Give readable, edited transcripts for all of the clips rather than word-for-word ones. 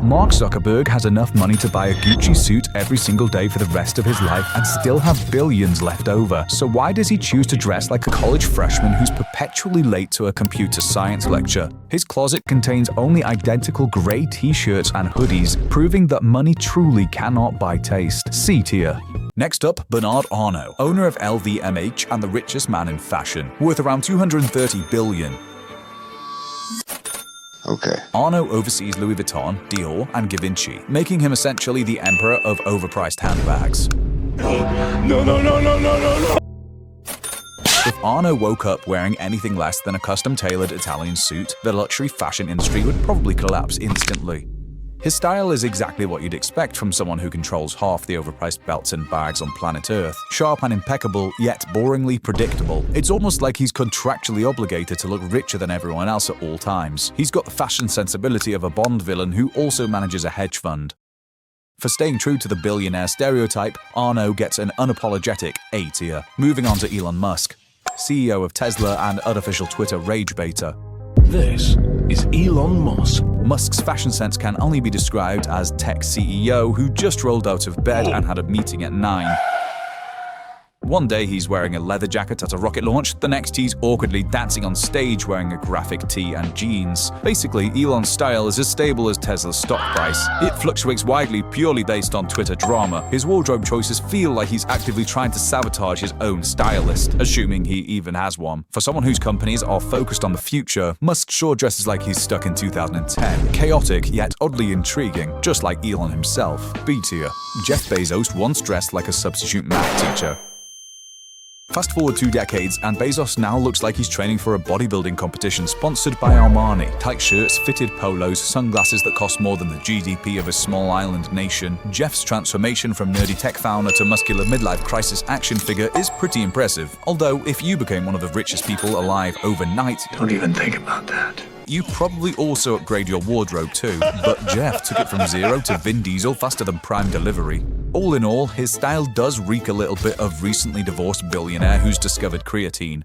Mark Zuckerberg has enough money to buy a Gucci suit every single day for the rest of his life and still have billions left over. So why does he choose to dress like a college freshman who's perpetually late to a computer science lecture? His closet contains only identical grey t-shirts and hoodies, proving that money truly cannot buy taste. C tier. Next up, Bernard Arnault, owner of LVMH and the richest man in fashion, worth around $230 billion. Okay. Arnault oversees Louis Vuitton, Dior, and Givenchy, making him essentially the emperor of overpriced handbags. No. If Arnault woke up wearing anything less than a custom-tailored Italian suit, the luxury fashion industry would probably collapse instantly. His style is exactly what you'd expect from someone who controls half the overpriced belts and bags on planet Earth. Sharp and impeccable, yet boringly predictable. It's almost like he's contractually obligated to look richer than everyone else at all times. He's got the fashion sensibility of a Bond villain who also manages a hedge fund. For staying true to the billionaire stereotype, Arnault gets an unapologetic A tier. Moving on to Elon Musk, CEO of Tesla and unofficial Twitter rage baiter. This is Elon Musk. Musk's fashion sense can only be described as tech CEO who just rolled out of bed and had a meeting at 9. One day he's wearing a leather jacket at a rocket launch, the next he's awkwardly dancing on stage wearing a graphic tee and jeans. Basically, Elon's style is as stable as Tesla's stock price. It fluctuates widely purely based on Twitter drama. His wardrobe choices feel like he's actively trying to sabotage his own stylist, assuming he even has one. For someone whose companies are focused on the future, Musk sure dresses like he's stuck in 2010. Chaotic, yet oddly intriguing, just like Elon himself. B tier. Jeff Bezos once dressed like a substitute math teacher. Fast forward 2 decades, and Bezos now looks like he's training for a bodybuilding competition sponsored by Armani. Tight shirts, fitted polos, sunglasses that cost more than the GDP of a small island nation. Jeff's transformation from nerdy tech founder to muscular midlife crisis action figure is pretty impressive. Although, if you became one of the richest people alive overnight, Don't even think about that. you probably also upgrade your wardrobe too. But Jeff took it from 0 to Vin Diesel faster than Prime Delivery. All in all, his style does reek a little bit of recently divorced billionaire who's discovered creatine.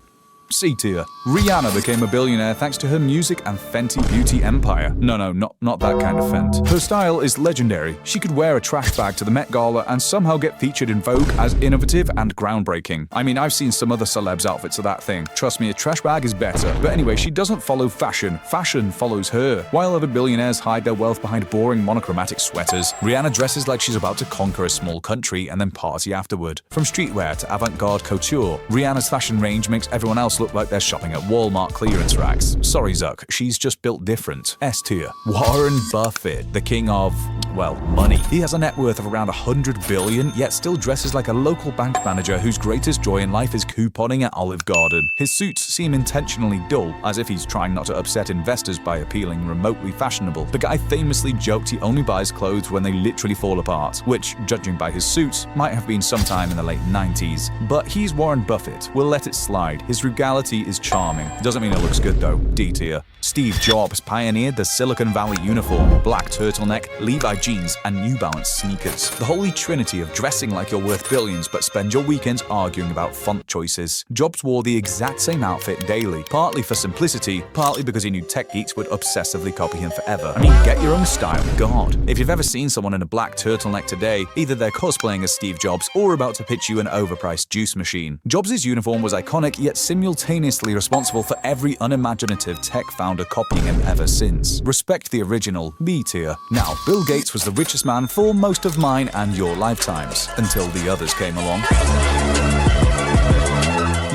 C tier. Rihanna became a billionaire thanks to her music and Fenty beauty empire. No, not that kind of Fent. Her style is legendary. She could wear a trash bag to the Met Gala and somehow get featured in Vogue as innovative and groundbreaking. I mean, I've seen some other celebs' outfits of that thing. Trust me, a trash bag is better. But anyway, she doesn't follow fashion. Fashion follows her. While other billionaires hide their wealth behind boring monochromatic sweaters, Rihanna dresses like she's about to conquer a small country and then party afterward. From streetwear to avant-garde couture, Rihanna's fashion range makes everyone else look like they're shopping at Walmart clearance racks. Sorry, Zuck, she's just built different. S tier. Warren Buffett, the king of, well, money. He has a net worth of around $100 billion, yet still dresses like a local bank manager whose greatest joy in life is couponing at Olive Garden. His suits seem intentionally dull, as if he's trying not to upset investors by appealing remotely fashionable. The guy famously joked he only buys clothes when they literally fall apart, which, judging by his suits, might have been sometime in the late 90s. But he's Warren Buffett. We'll let it slide. His frugality is charming. Doesn't mean it looks good though. D tier. Steve Jobs pioneered the Silicon Valley uniform, black turtleneck, Levi jeans, and New Balance sneakers. The holy trinity of dressing like you're worth billions but spend your weekends arguing about font choices. Jobs wore the exact same outfit daily, partly for simplicity, partly because he knew tech geeks would obsessively copy him forever. I mean, get your own style, God. If you've ever seen someone in a black turtleneck today, either they're cosplaying as Steve Jobs or about to pitch you an overpriced juice machine. Jobs' uniform was iconic yet simultaneously responsible for every unimaginative tech founder copying him ever since. Respect the original. B tier. Now, Bill Gates was the richest man for most of mine and your lifetimes, until the others came along.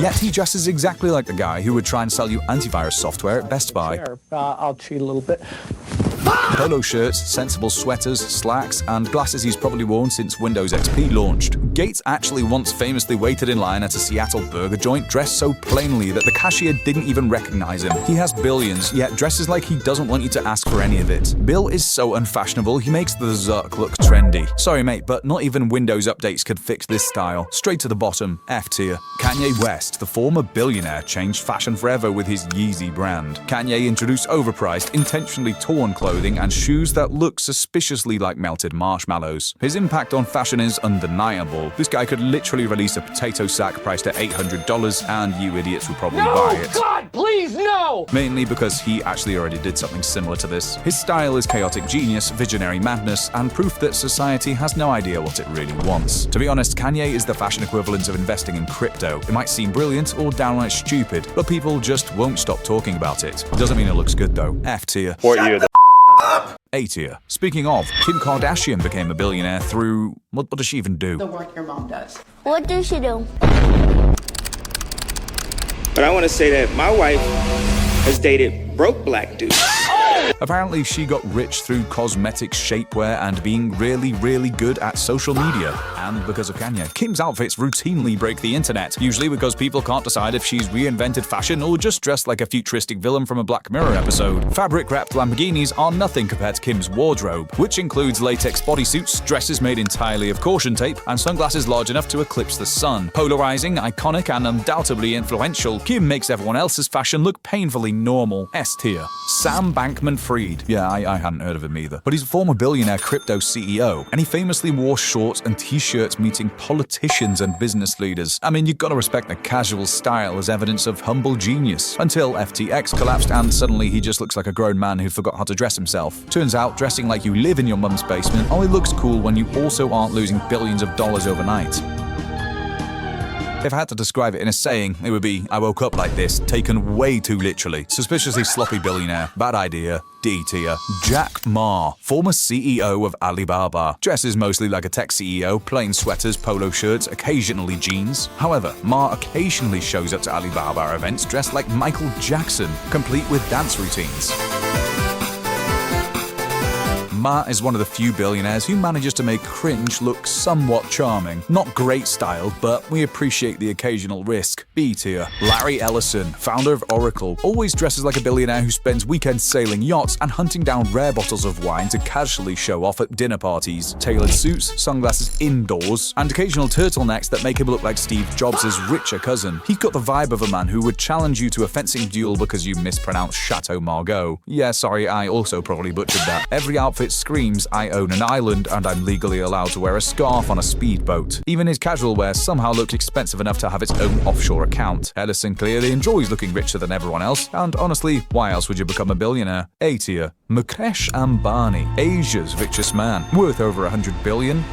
Yet he dresses exactly like the guy who would try and sell you antivirus software at Best Buy. I'll cheat a little bit. Polo shirts, sensible sweaters, slacks, and glasses he's probably worn since Windows XP launched. Gates actually once famously waited in line at a Seattle burger joint dressed so plainly that the cashier didn't even recognize him. He has billions, yet dresses like he doesn't want you to ask for any of it. Bill is so unfashionable, he makes the Zuck look trendy. Sorry mate, but not even Windows updates could fix this style. Straight to the bottom, F tier. Kanye West, the former billionaire, changed fashion forever with his Yeezy brand. Kanye introduced overpriced, intentionally torn clothes clothing and shoes that look suspiciously like melted marshmallows. His impact on fashion is undeniable. This guy could literally release a potato sack priced at $800 and you idiots would probably buy it. God, please, no! Mainly because he actually already did something similar to this. His style is chaotic genius, visionary madness, and proof that society has no idea what it really wants. To be honest, Kanye is the fashion equivalent of investing in crypto. It might seem brilliant or downright stupid, but people just won't stop talking about it. Doesn't mean it looks good though. F tier. A tier. Speaking of, Kim Kardashian became a billionaire through... What does she even do? The work your mom does. What does she do? But I want to say that my wife has dated broke black dudes. Apparently, she got rich through cosmetics, shapewear, and being really, really good at social media. And because of Kanye, Kim's outfits routinely break the internet, usually because people can't decide if she's reinvented fashion or just dressed like a futuristic villain from a Black Mirror episode. Fabric-wrapped Lamborghinis are nothing compared to Kim's wardrobe, which includes latex bodysuits, dresses made entirely of caution tape, and sunglasses large enough to eclipse the sun. Polarizing, iconic, and undoubtedly influential, Kim makes everyone else's fashion look painfully normal. S tier. Sam Bankman-Fried. Yeah, I hadn't heard of him either. But he's a former billionaire crypto CEO, and he famously wore shorts and t-shirts meeting politicians and business leaders. I mean, you've got to respect the casual style as evidence of humble genius. Until FTX collapsed and suddenly he just looks like a grown man who forgot how to dress himself. Turns out, dressing like you live in your mum's basement only looks cool when you also aren't losing billions of dollars overnight. If I had to describe it in a saying, it would be, I woke up like this, taken way too literally. Suspiciously sloppy billionaire. Bad idea. D tier. Jack Ma, former CEO of Alibaba. Dresses mostly like a tech CEO, plain sweaters, polo shirts, occasionally jeans. However, Ma occasionally shows up to Alibaba events dressed like Michael Jackson, complete with dance routines. Ma is one of the few billionaires who manages to make cringe look somewhat charming. Not great style, but we appreciate the occasional risk. B tier. Larry Ellison, founder of Oracle, always dresses like a billionaire who spends weekends sailing yachts and hunting down rare bottles of wine to casually show off at dinner parties. Tailored suits, sunglasses indoors, and occasional turtlenecks that make him look like Steve Jobs' richer cousin. He's got the vibe of a man who would challenge you to a fencing duel because you mispronounced Chateau Margaux. Yeah, sorry, I also probably butchered that. Every outfit screams, I own an island and I'm legally allowed to wear a scarf on a speedboat. Even his casual wear somehow looked expensive enough to have its own offshore account. Ellison clearly enjoys looking richer than everyone else, and honestly, why else would you become a billionaire? A tier. Mukesh Ambani, Asia's richest man, worth over 100 billion.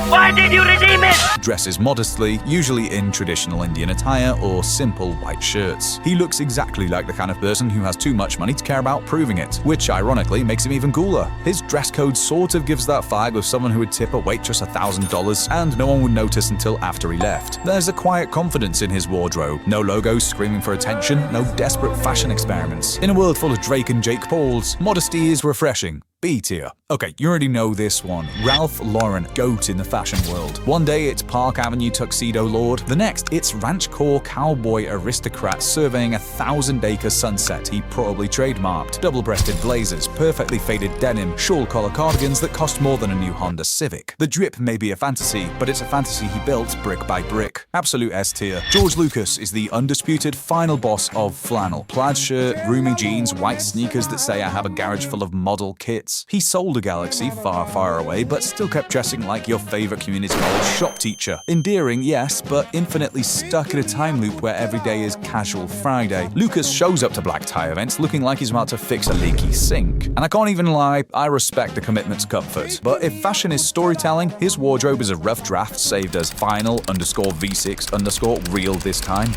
Why did you redeem it? Dresses modestly, usually in traditional Indian attire or simple white shirts. He looks exactly like the kind of person who has too much money to care about proving it, which ironically makes him even cooler. His dress code sort of gives that vibe of someone who would tip a waitress $1,000 and no one would notice until after he left. There's a quiet confidence in his wardrobe. No logos screaming for attention, no desperate fashion experiments. In a world full of Drake and Jake Pauls, modesty is refreshing. B tier. Okay, you already know this one. Ralph Lauren, GOAT in the fashion world. One day it's Park Avenue tuxedo lord. The next, it's ranch core cowboy aristocrat surveying a 1,000-acre sunset he probably trademarked. Double-breasted blazers, perfectly faded denim, shawl collar cardigans that cost more than a new Honda Civic. The drip may be a fantasy, but it's a fantasy he built brick by brick. Absolute S tier. George Lucas is the undisputed final boss of flannel. Plaid shirt, roomy jeans, white sneakers that say I have a garage full of model kits. He sold a galaxy far, far away, but still kept dressing like your favorite community college shop teacher. Endearing, yes, but infinitely stuck in a time loop where every day is casual Friday. Lucas shows up to black tie events looking like he's about to fix a leaky sink. And I can't even lie, I respect the commitment to comfort. But if fashion is storytelling, his wardrobe is a rough draft saved as final_V6_real this time ...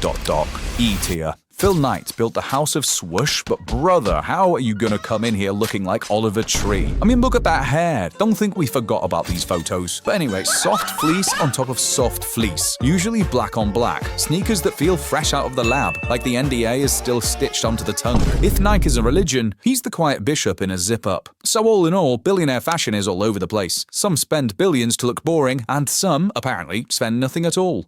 E tier. Phil Knight built the House of Swoosh, but brother, how are you gonna come in here looking like Oliver Tree? I mean, look at that hair. Don't think we forgot about these photos. But anyway, soft fleece on top of soft fleece. Usually black on black. Sneakers that feel fresh out of the lab, like the NDA is still stitched onto the tongue. If Nike is a religion, he's the quiet bishop in a zip-up. So all in all, billionaire fashion is all over the place. Some spend billions to look boring, and some, apparently, spend nothing at all.